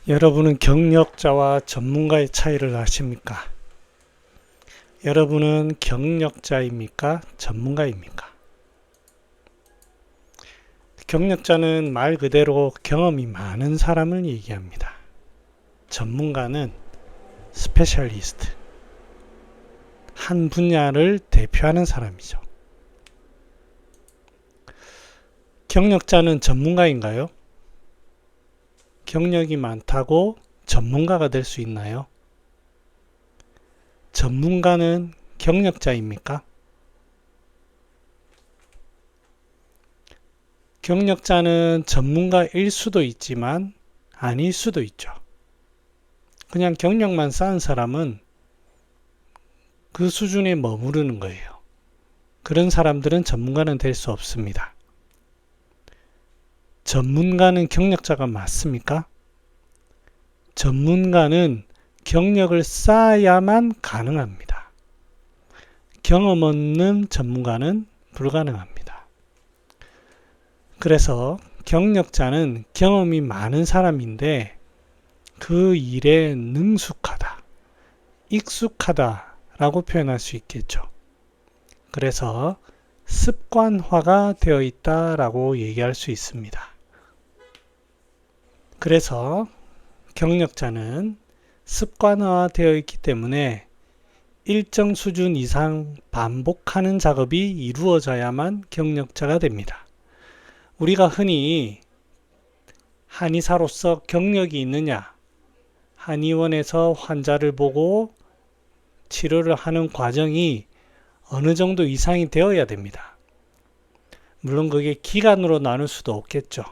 여러분은 경력자와 전문가의 차이를 아십니까? 여러분은 경력자입니까? 전문가입니까? 경력자는 말 그대로 경험이 많은 사람을 얘기합니다. 전문가는 스페셜리스트, 한 분야를 대표하는 사람이죠. 경력자는 전문가인가요? 경력이 많다고 전문가가 될 수 있나요? 전문가는 경력자입니까? 경력자는 전문가일 수도 있지만 아닐 수도 있죠. 그냥 경력만 쌓은 사람은 그 수준에 머무르는 거예요. 그런 사람들은 전문가는 될 수 없습니다. 전문가는 경력자가 맞습니까? 전문가는 경력을 쌓아야만 가능합니다. 경험 없는 전문가는 불가능합니다. 그래서 경력자는 경험이 많은 사람인데 그 일에 능숙하다, 익숙하다라고 표현할 수 있겠죠. 그래서 습관화가 되어 있다라고 얘기할 수 있습니다. 그래서 경력자는 습관화되어 있기 때문에 일정 수준 이상 반복하는 작업이 이루어져야만 경력자가 됩니다. 우리가 흔히 한의사로서 경력이 있느냐, 한의원에서 환자를 보고 치료를 하는 과정이 어느 정도 이상이 되어야 됩니다. 물론 그게 기간으로 나눌 수도 없겠죠.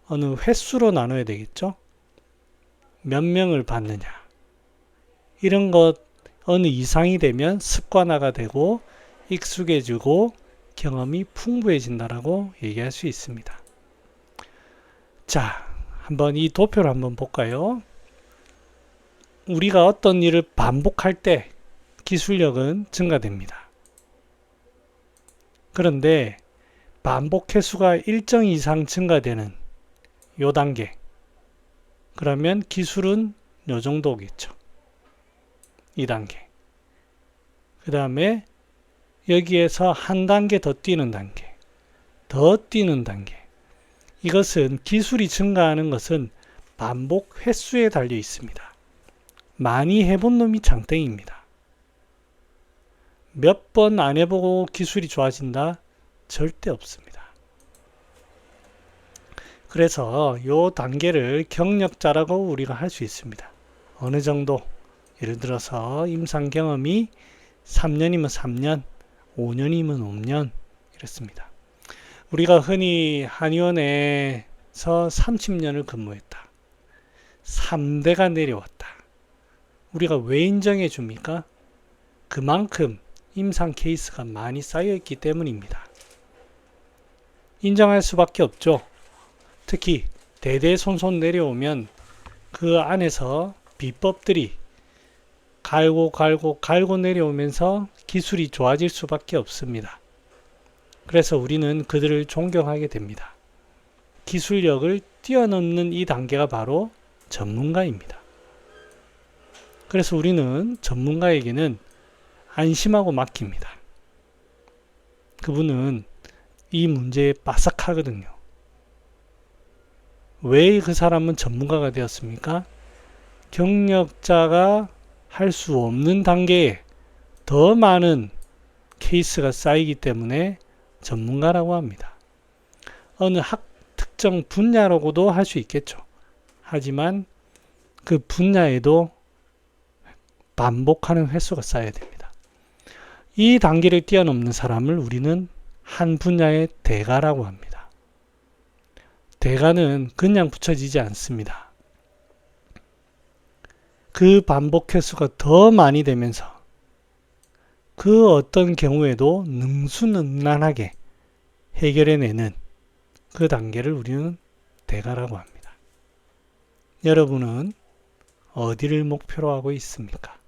어느 횟수로 나눠야 되겠죠. 몇 명을 받느냐. 이런 것 어느 이상이 되면 습관화가 되고 익숙해지고 경험이 풍부해진다라고 얘기할 수 있습니다. 자, 한번 이 도표를 한번 볼까요? 우리가 어떤 일을 반복할 때 기술력은 증가됩니다. 그런데 반복 횟수가 일정 이상 증가되는 요 단계, 그러면 기술은 요 정도겠죠. 이 단계. 그 다음에 여기에서 한 단계 더 뛰는 단계, 더 뛰는 단계. 이것은 기술이 증가하는 것은 반복 횟수에 달려 있습니다. 많이 해본 놈이 장땡입니다. 몇 번 안 해보고 기술이 좋아진다? 절대 없습니다. 그래서 이 단계를 경력자라고 우리가 할 수 있습니다. 어느 정도, 예를 들어서 임상 경험이 3년이면 3년, 5년이면 5년 이렇습니다. 우리가 흔히 한의원에서 30년을 근무했다. 3대가 내려왔다. 우리가 왜 인정해 줍니까? 그만큼 임상 케이스가 많이 쌓여있기 때문입니다. 인정할 수밖에 없죠. 특히 대대손손 내려오면 그 안에서 비법들이 갈고 내려오면서 기술이 좋아질 수밖에 없습니다. 그래서 우리는 그들을 존경하게 됩니다. 기술력을 뛰어넘는 이 단계가 바로 전문가입니다. 그래서 우리는 전문가에게는 안심하고 맡깁니다. 그분은 이 문제에 빠삭하거든요. 왜 그 사람은 전문가가 되었습니까? 경력자가 할 수 없는 단계에 더 많은 케이스가 쌓이기 때문에 전문가라고 합니다. 어느 특정 분야라고도 할 수 있겠죠. 하지만 그 분야에도 반복하는 횟수가 쌓여야 됩니다. 이 단계를 뛰어넘는 사람을 우리는 한 분야의 대가라고 합니다. 대가는 그냥 붙여지지 않습니다. 그 반복 횟수가 더 많이 되면서 그 어떤 경우에도 능수능란하게 해결해내는 그 단계를 우리는 대가라고 합니다. 여러분은 어디를 목표로 하고 있습니까?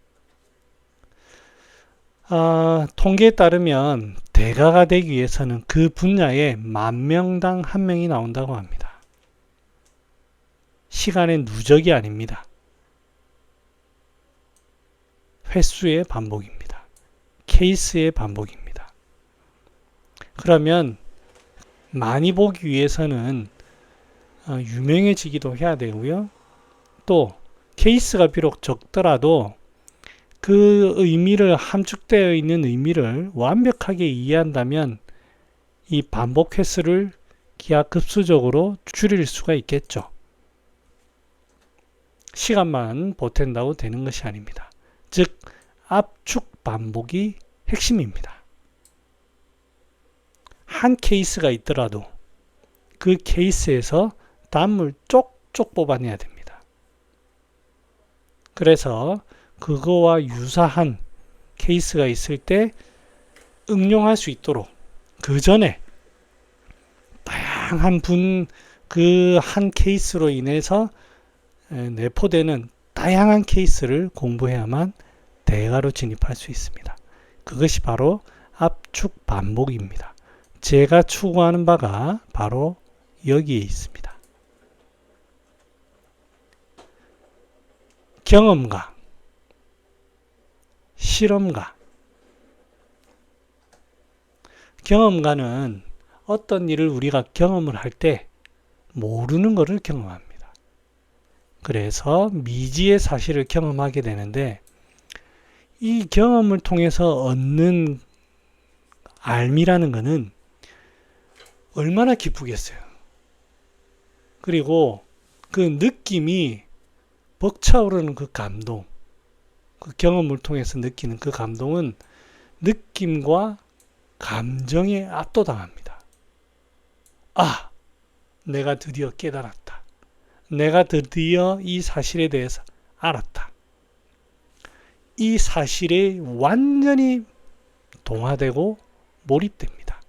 통계에 따르면 대가가 되기 위해서는 그 분야에 10,000명당 1명이 나온다고 합니다. 시간의 누적이 아닙니다. 횟수의 반복입니다. 케이스의 반복입니다. 그러면 많이 보기 위해서는 유명해지기도 해야 되고요. 또 케이스가 비록 적더라도 그 의미를 함축되어 있는 의미를 완벽하게 이해한다면 이 반복 횟수를 기하급수적으로 줄일 수가 있겠죠. 시간만 보탠다고 되는 것이 아닙니다. 즉 압축 반복이 핵심입니다. 한 케이스가 있더라도 그 케이스에서 단물 쪽쪽 뽑아내야 됩니다. 그래서 그거와 유사한 케이스가 있을 때 응용할 수 있도록 그 전에 다양한 그 한 케이스로 인해서 내포되는 다양한 케이스를 공부해야만 대가로 진입할 수 있습니다. 그것이 바로 압축 반복입니다. 제가 추구하는 바가 바로 여기에 있습니다. 경험가, 실험가. 경험가는 어떤 일을 우리가 경험을 할 때 모르는 것을 경험합니다. 그래서 미지의 사실을 경험하게 되는데 이 경험을 통해서 얻는 알미라는 것은 얼마나 기쁘겠어요. 그리고 그 느낌이 벅차오르는 그 감동, 그 경험을 통해서 느끼는 그 감동은 느낌과 감정에 압도당합니다. 아, 내가 드디어 깨달았다. 내가 드디어 이 사실에 대해서 알았다. 이 사실에 완전히 동화되고 몰입됩니다.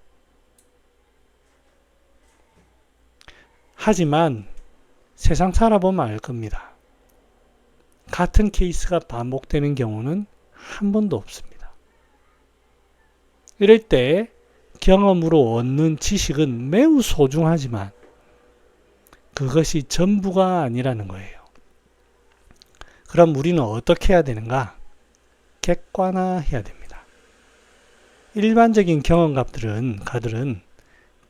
하지만 세상 살아보면 알 겁니다. 같은 케이스가 반복되는 경우는 한 번도 없습니다. 이럴 때 경험으로 얻는 지식은 매우 소중하지만 그것이 전부가 아니라는 거예요. 그럼 우리는 어떻게 해야 되는가? 객관화해야 됩니다. 일반적인 경험가들은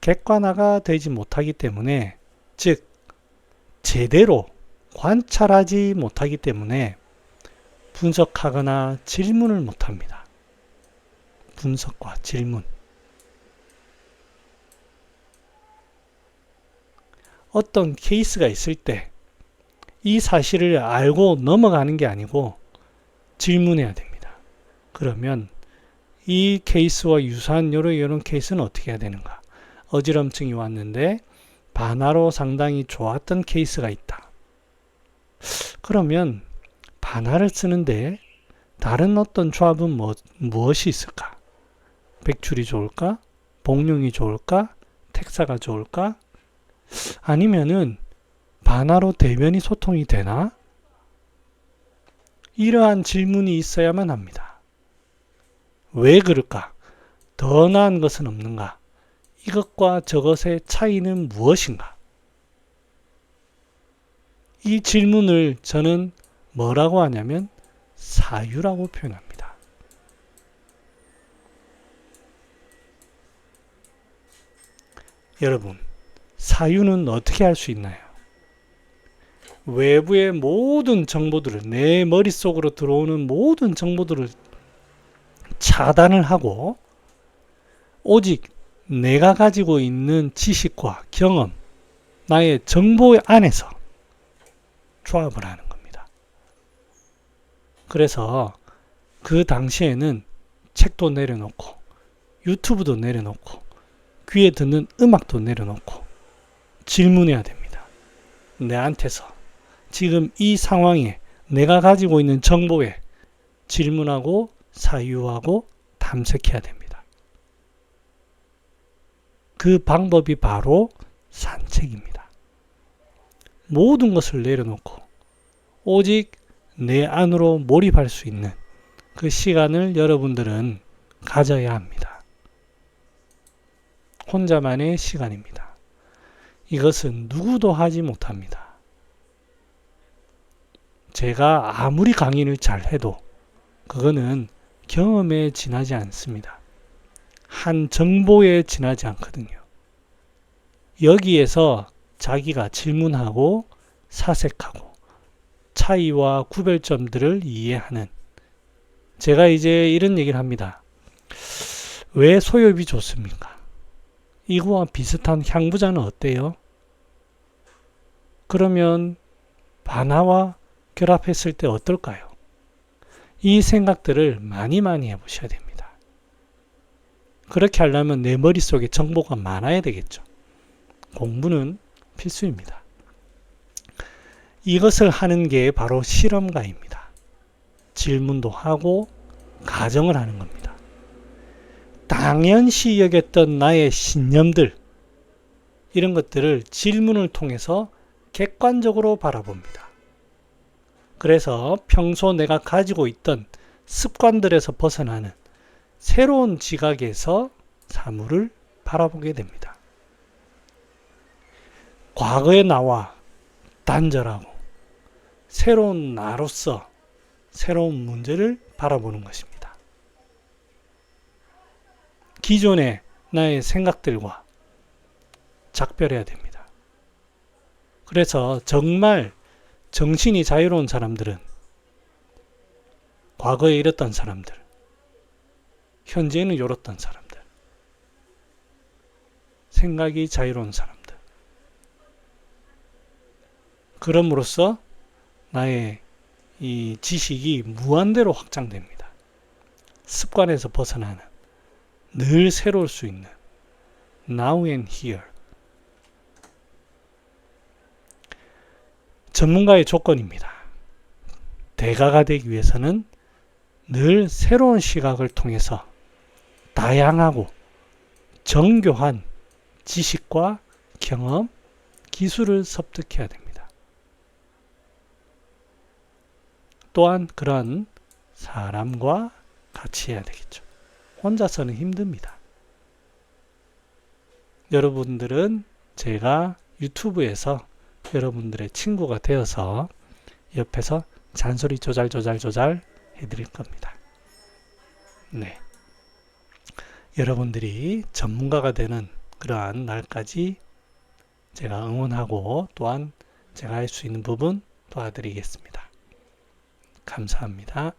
객관화가 되지 못하기 때문에, 즉 제대로 관찰하지 못하기 때문에 분석하거나 질문을 못합니다. 분석과 질문. 어떤 케이스가 있을 때 이 사실을 알고 넘어가는 게 아니고 질문해야 됩니다. 그러면 이 케이스와 유사한 이런 케이스는 어떻게 해야 되는가? 어지럼증이 왔는데 반화로 상당히 좋았던 케이스가 있다. 그러면 반화를 쓰는데 다른 어떤 조합은 무엇이 있을까? 백출이 좋을까? 복룡이 좋을까? 택사가 좋을까? 아니면은 반화로 대면이 소통이 되나? 이러한 질문이 있어야만 합니다. 왜 그럴까? 더 나은 것은 없는가? 이것과 저것의 차이는 무엇인가? 이 질문을 저는 뭐라고 하냐면 사유라고 표현합니다. 여러분, 사유는 어떻게 할 수 있나요? 외부의 모든 정보들을, 내 머릿속으로 들어오는 모든 정보들을 차단을 하고 오직 내가 가지고 있는 지식과 경험, 나의 정보 안에서 조합을 하는 겁니다. 그래서 그 당시에는 책도 내려놓고 유튜브도 내려놓고 귀에 듣는 음악도 내려놓고 질문해야 됩니다. 내한테서 지금 이 상황에 내가 가지고 있는 정보에 질문하고 사유하고 탐색해야 됩니다. 그 방법이 바로 산책입니다. 모든 것을 내려놓고 오직 내 안으로 몰입할 수 있는 그 시간을 여러분들은 가져야 합니다. 혼자만의 시간입니다. 이것은 누구도 하지 못합니다. 제가 아무리 강의를 잘 해도 그거는 경험에 지나지 않습니다. 한 정보에 지나지 않거든요. 여기에서 자기가 질문하고 사색하고 차이와 구별점들을 이해하는, 제가 이제 이런 얘기를 합니다. 왜 소엽이 좋습니까? 이거와 비슷한 향부자는 어때요? 그러면 반화와 결합했을 때 어떨까요? 이 생각들을 많이 해보셔야 됩니다. 그렇게 하려면 내 머릿속에 정보가 많아야 되겠죠. 공부는 필수입니다. 이것을 하는 게 바로 실험가입니다. 질문도 하고 가정을 하는 겁니다. 당연시 여겼던 나의 신념들, 이런 것들을 질문을 통해서 객관적으로 바라봅니다. 그래서 평소 내가 가지고 있던 습관들에서 벗어나는 새로운 지각에서 사물을 바라보게 됩니다. 과거의 나와 단절하고 새로운 나로서 새로운 문제를 바라보는 것입니다. 기존의 나의 생각들과 작별해야 됩니다. 그래서 정말 정신이 자유로운 사람들은 과거에 이랬던 사람들, 현재는 이렇던 사람들, 생각이 자유로운 사람들, 그럼으로써 나의 이 지식이 무한대로 확장됩니다. 습관에서 벗어나는, 늘 새로울 수 있는 Now and Here. 전문가의 조건입니다. 대가가 되기 위해서는 늘 새로운 시각을 통해서 다양하고 정교한 지식과 경험, 기술을 습득해야 됩니다. 또한 그런 사람과 같이 해야 되겠죠. 혼자서는 힘듭니다. 여러분들은 제가 유튜브에서 여러분들의 친구가 되어서 옆에서 잔소리 조잘 해드릴 겁니다. 네. 여러분들이 전문가가 되는 그러한 날까지 제가 응원하고 또한 제가 할 수 있는 부분 도와드리겠습니다. 감사합니다.